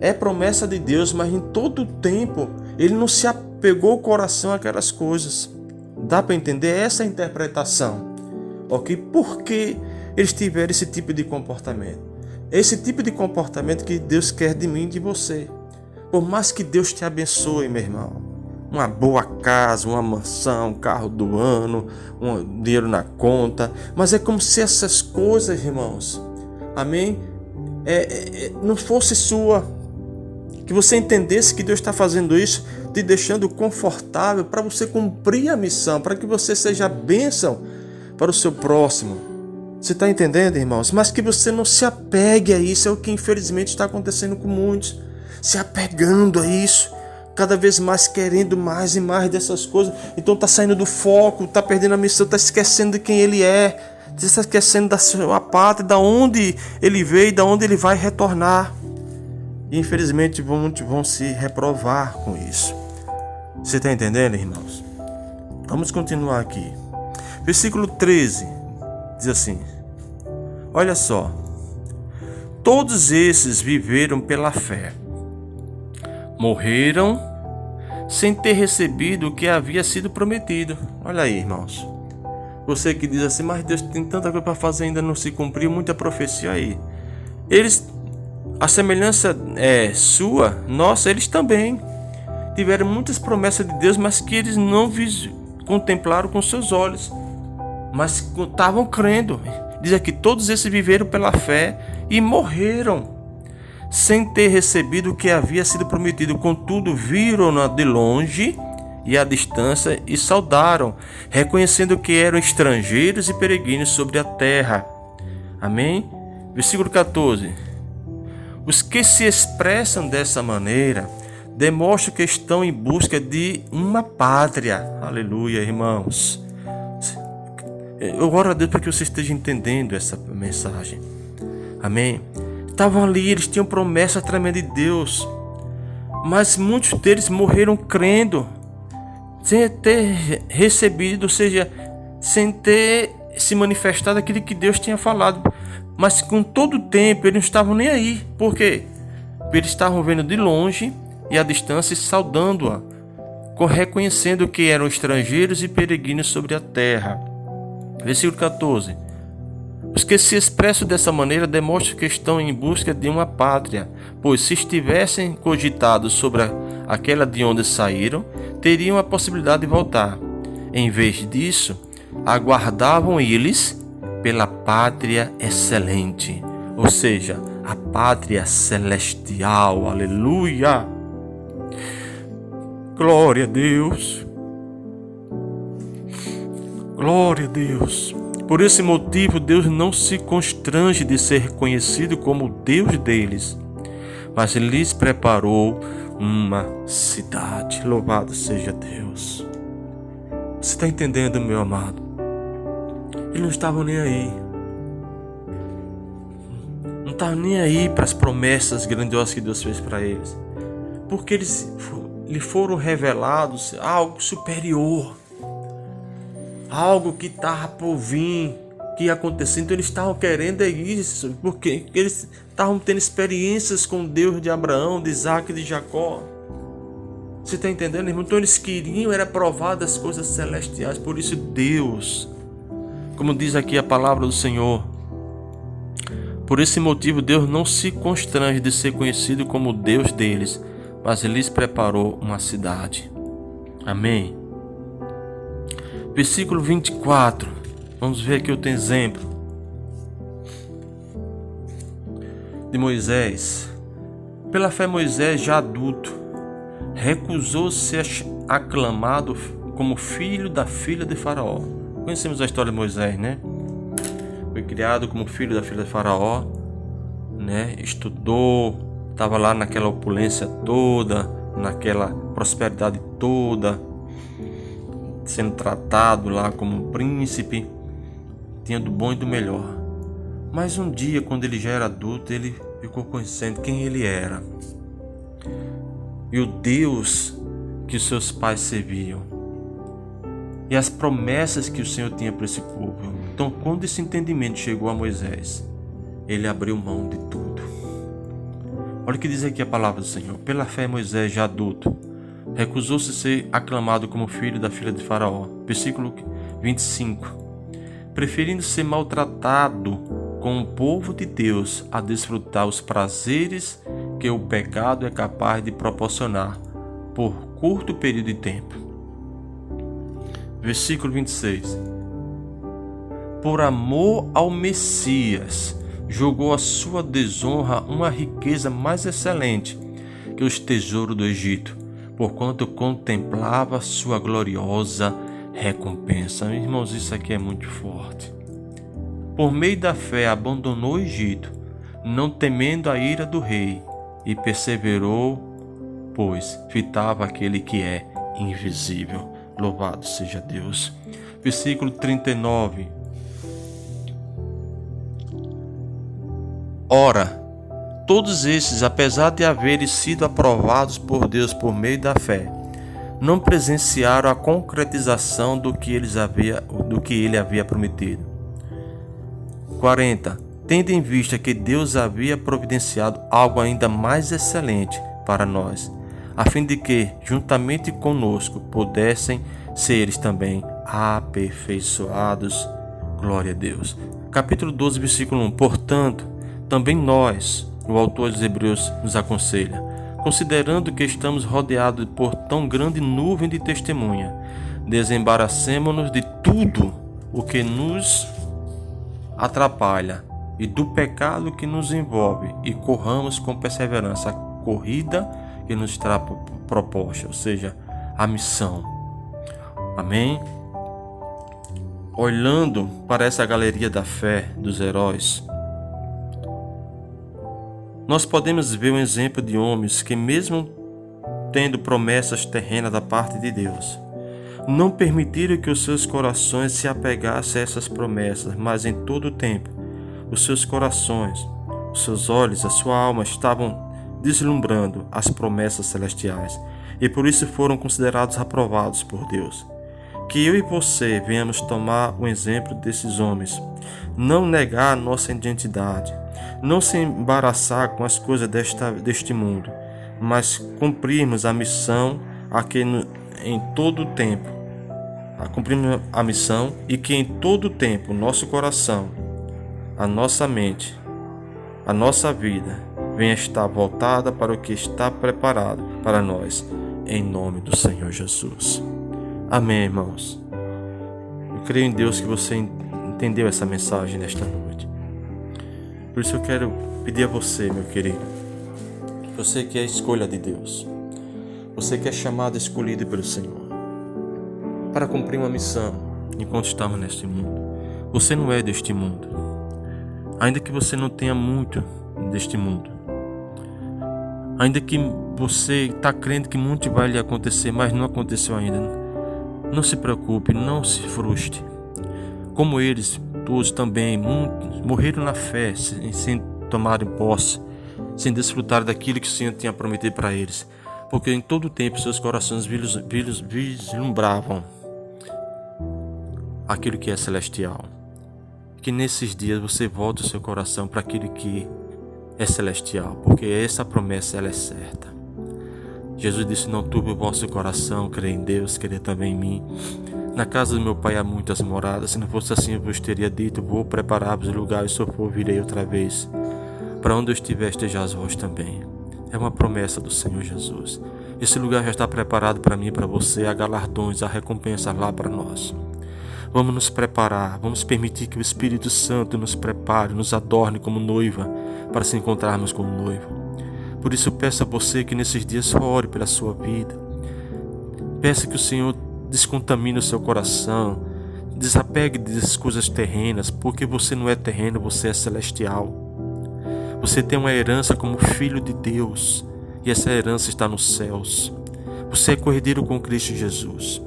É promessa de Deus, mas em todo o tempo ele não se apegou o coração àquelas coisas. Dá para entender essa interpretação? Ok? Por que eles tiveram esse tipo de comportamento? Esse tipo de comportamento que Deus quer de mim e de você. Por mais que Deus te abençoe, meu irmão, uma boa casa, uma mansão, um carro do ano, um dinheiro na conta, mas é como se essas coisas, irmãos, amém, não fosse sua, que você entendesse que Deus está fazendo isso, te deixando confortável para você cumprir a missão, para que você seja bênção para o seu próximo. Você está entendendo, irmãos? Mas que você não se apegue a isso, é o que infelizmente está acontecendo com muitos, se apegando a isso, cada vez mais querendo mais e mais dessas coisas. Então está saindo do foco, está perdendo a missão, está esquecendo de quem ele é, está esquecendo da sua pátria, da onde ele veio e da onde ele vai retornar. E infelizmente vão se reprovar com isso. Você está entendendo, irmãos? Vamos continuar aqui. Versículo 13 diz assim: olha só, todos esses viveram pela fé, morreram sem ter recebido o que havia sido prometido. Olha aí, irmãos, você que diz assim, mas Deus tem tanta coisa para fazer, ainda não se cumpriu, muita profecia aí. A semelhança é sua, nossa, eles também tiveram muitas promessas de Deus, mas que eles não contemplaram com seus olhos, mas estavam crendo. Diz aqui, todos esses viveram pela fé e morreram sem ter recebido o que havia sido prometido. Contudo, viram-na de longe e à distância e saudaram, reconhecendo que eram estrangeiros e peregrinos sobre a terra. Amém? Versículo 14. Os que se expressam dessa maneira demonstram que estão em busca de uma pátria. Aleluia, irmãos. Eu oro a Deus para que você esteja entendendo essa mensagem. Amém? Estavam ali, eles tinham promessa tremenda de Deus, mas muitos deles morreram crendo, sem ter recebido, ou seja, sem ter se manifestado aquilo que Deus tinha falado. Mas com todo o tempo eles não estavam nem aí. Por quê? Porque eles estavam vendo de longe e à distância e saudando-a, reconhecendo que eram estrangeiros e peregrinos sobre a terra. Versículo 14. Os que se expressam dessa maneira demonstram que estão em busca de uma pátria, pois se estivessem cogitado sobre aquela de onde saíram, teriam a possibilidade de voltar. Em vez disso, aguardavam eles pela pátria excelente, ou seja, a pátria celestial. Aleluia! Glória a Deus! Glória a Deus! Por esse motivo, Deus não se constrange de ser reconhecido como o Deus deles, mas lhes preparou uma cidade. Louvado seja Deus! Você está entendendo, meu amado? Eles não estavam nem aí. Não estavam nem aí para as promessas grandiosas que Deus fez para eles. Porque lhe foram revelados algo superior. Algo que estava por vir, que ia acontecer. Então eles estavam querendo isso, porque eles estavam tendo experiências com Deus de Abraão, de Isaac e de Jacó. Você está entendendo, irmão? Então eles queriam, era provar das coisas celestiais. Por isso Deus, como diz aqui a palavra do Senhor, por esse motivo Deus não se constrange de ser conhecido como Deus deles, mas lhes preparou uma cidade. Amém. Versículo 24. Vamos ver aqui outro exemplo de Moisés. Pela fé, Moisés, já adulto, recusou ser aclamado como filho da filha de Faraó. Conhecemos a história de Moisés, né? Foi criado como filho da filha de Faraó, né? Estudou, estava lá naquela opulência toda, naquela prosperidade toda, sendo tratado lá como um príncipe, tinha do bom e do melhor. Mas um dia, quando ele já era adulto, ele ficou conhecendo quem ele era e o Deus que os seus pais serviam e as promessas que o Senhor tinha para esse povo. Então, quando esse entendimento chegou a Moisés, ele abriu mão de tudo. Olha o que diz aqui a palavra do Senhor. Pela fé, Moisés, já adulto, recusou-se ser aclamado como filho da filha de Faraó. Versículo 25. Preferindo ser maltratado com o povo de Deus a desfrutar os prazeres que o pecado é capaz de proporcionar por curto período de tempo. Versículo 26. Por amor ao Messias, julgou a sua desonra uma riqueza mais excelente que os tesouros do Egito, porquanto contemplava sua gloriosa recompensa. Irmãos, isso aqui é muito forte. Por meio da fé abandonou o Egito, não temendo a ira do rei, e perseverou, pois fitava aquele que é invisível. Louvado seja Deus. Versículo 39. Ora, todos esses, apesar de haverem sido aprovados por Deus por meio da fé, não presenciaram a concretização do que ele havia prometido. 40. Tendo em vista que Deus havia providenciado algo ainda mais excelente para nós, a fim de que, juntamente conosco, pudessem ser eles também aperfeiçoados. Glória a Deus. Capítulo 12, versículo 1. Portanto, também nós, o autor dos Hebreus nos aconselha, considerando que estamos rodeados por tão grande nuvem de testemunha, desembaraçemo-nos de tudo o que nos atrapalha e do pecado que nos envolve e corramos com perseverança a corrida que nos está proposta, ou seja, a missão. Amém? Olhando para essa galeria da fé dos heróis, nós podemos ver um exemplo de homens que, mesmo tendo promessas terrenas da parte de Deus, não permitiram que os seus corações se apegassem a essas promessas, mas em todo o tempo, os seus corações, os seus olhos, a sua alma estavam deslumbrando as promessas celestiais e por isso foram considerados aprovados por Deus. Que eu e você venhamos tomar o exemplo desses homens, não negar a nossa identidade, não se embaraçar com as coisas deste mundo, mas cumprirmos a missão em todo o tempo. Cumprirmos a missão e que em todo o tempo o nosso coração, a nossa mente, a nossa vida venha estar voltada para o que está preparado para nós, em nome do Senhor Jesus. Amém, irmãos. Eu creio em Deus que você entendeu essa mensagem nesta noite. Por isso eu quero pedir a você, meu querido, você que é a escolha de Deus, você que é chamado e escolhido pelo Senhor, para cumprir uma missão enquanto estamos neste mundo. Você não é deste mundo, ainda que você não tenha muito deste mundo, ainda que você está crendo que muito vai lhe acontecer, mas não aconteceu ainda. Não se preocupe, não se frustre. Como eles, todos também, muitos morreram na fé, sem tomarem posse, sem desfrutar daquilo que o Senhor tinha prometido para eles, porque em todo o tempo seus corações vislumbravam aquilo que é celestial. Que nesses dias você volte o seu coração para aquilo que é celestial, porque essa promessa ela é certa. Jesus disse: não turbe o vosso coração, crê em Deus, crê também em mim. Na casa do meu Pai há muitas moradas, se não fosse assim eu vos teria dito: vou preparar-vos lugar, e se eu for, virei outra vez. Para onde eu estiver, estejais vós também. É uma promessa do Senhor Jesus. Esse lugar já está preparado para mim e para você, há galardões, há recompensas lá para nós. Vamos nos preparar, vamos permitir que o Espírito Santo nos prepare, nos adorne como noiva, para se encontrarmos como noivo. Por isso eu peço a você que nesses dias ore pela sua vida. Peça que o Senhor descontamine o seu coração, desapegue das coisas terrenas, porque você não é terreno, você é celestial. Você tem uma herança como filho de Deus, e essa herança está nos céus. Você é cordeiro com Cristo Jesus.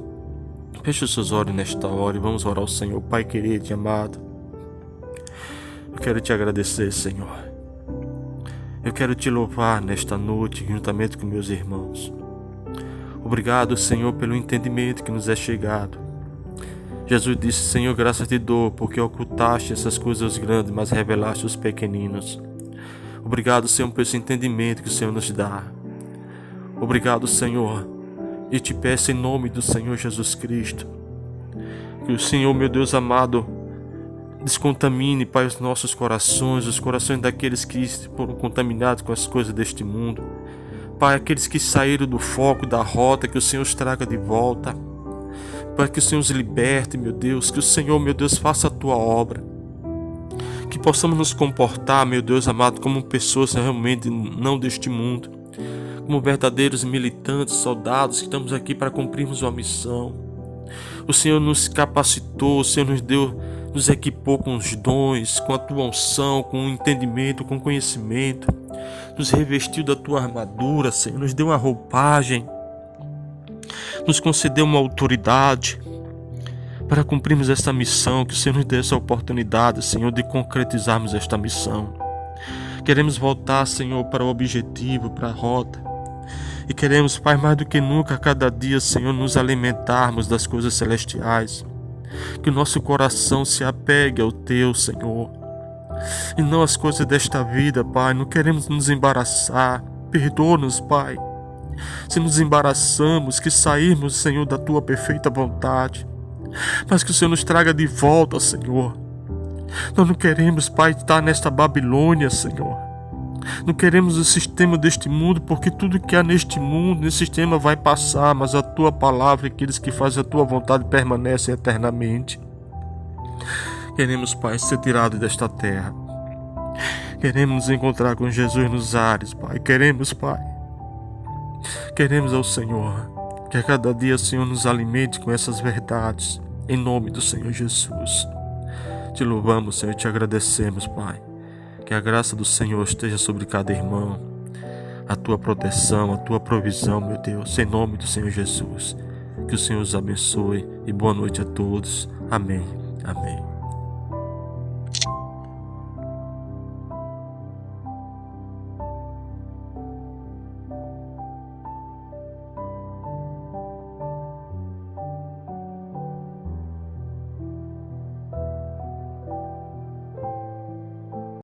Feche os seus olhos nesta hora e vamos orar ao Senhor. Pai querido e amado, eu quero te agradecer, Senhor. Eu quero te louvar nesta noite, juntamente com meus irmãos. Obrigado, Senhor, pelo entendimento que nos é chegado. Jesus disse: Senhor, graças te dou, porque ocultaste essas coisas grandes, mas revelaste os pequeninos. Obrigado, Senhor, por esse entendimento que o Senhor nos dá. Obrigado, Senhor. E te peço em nome do Senhor Jesus Cristo, que o Senhor, meu Deus amado, descontamine, Pai, os nossos corações, os corações daqueles que foram contaminados com as coisas deste mundo. Pai, aqueles que saíram do foco, da rota, que o Senhor os traga de volta. Pai, que o Senhor os liberte, meu Deus, que o Senhor, meu Deus, faça a tua obra. Que possamos nos comportar, meu Deus amado, como pessoas realmente não deste mundo, como verdadeiros militantes, soldados, que estamos aqui para cumprirmos uma missão. O Senhor nos capacitou, o Senhor nos equipou com os dons, com a tua unção, com o entendimento, com o conhecimento. Nos revestiu da tua armadura, Senhor, nos deu uma roupagem, nos concedeu uma autoridade para cumprirmos esta missão. Que o Senhor nos dê essa oportunidade, Senhor, de concretizarmos esta missão. Queremos voltar, Senhor, para o objetivo, para a rota. E queremos, Pai, mais do que nunca, a cada dia, Senhor, nos alimentarmos das coisas celestiais. Que o nosso coração se apegue ao Teu, Senhor, e não às coisas desta vida, Pai. Não queremos nos embaraçar. Perdoa-nos, Pai, se nos embaraçamos, que sairmos, Senhor, da Tua perfeita vontade. Mas que o Senhor nos traga de volta, Senhor. Nós não queremos, Pai, estar nesta Babilônia, Senhor. Não queremos o sistema deste mundo, porque tudo que há neste mundo, nesse sistema, vai passar, mas a Tua palavra e aqueles que fazem a Tua vontade permanecem eternamente. Queremos, Pai, ser tirados desta terra. Queremos nos encontrar com Jesus nos ares, Pai. Queremos, Pai. Queremos ao Senhor, que a cada dia o Senhor nos alimente com essas verdades, em nome do Senhor Jesus. Te louvamos, Senhor, e te agradecemos, Pai. Que a graça do Senhor esteja sobre cada irmão, a Tua proteção, a Tua provisão, meu Deus, em nome do Senhor Jesus. Que o Senhor os abençoe e boa noite a todos. Amém. Amém.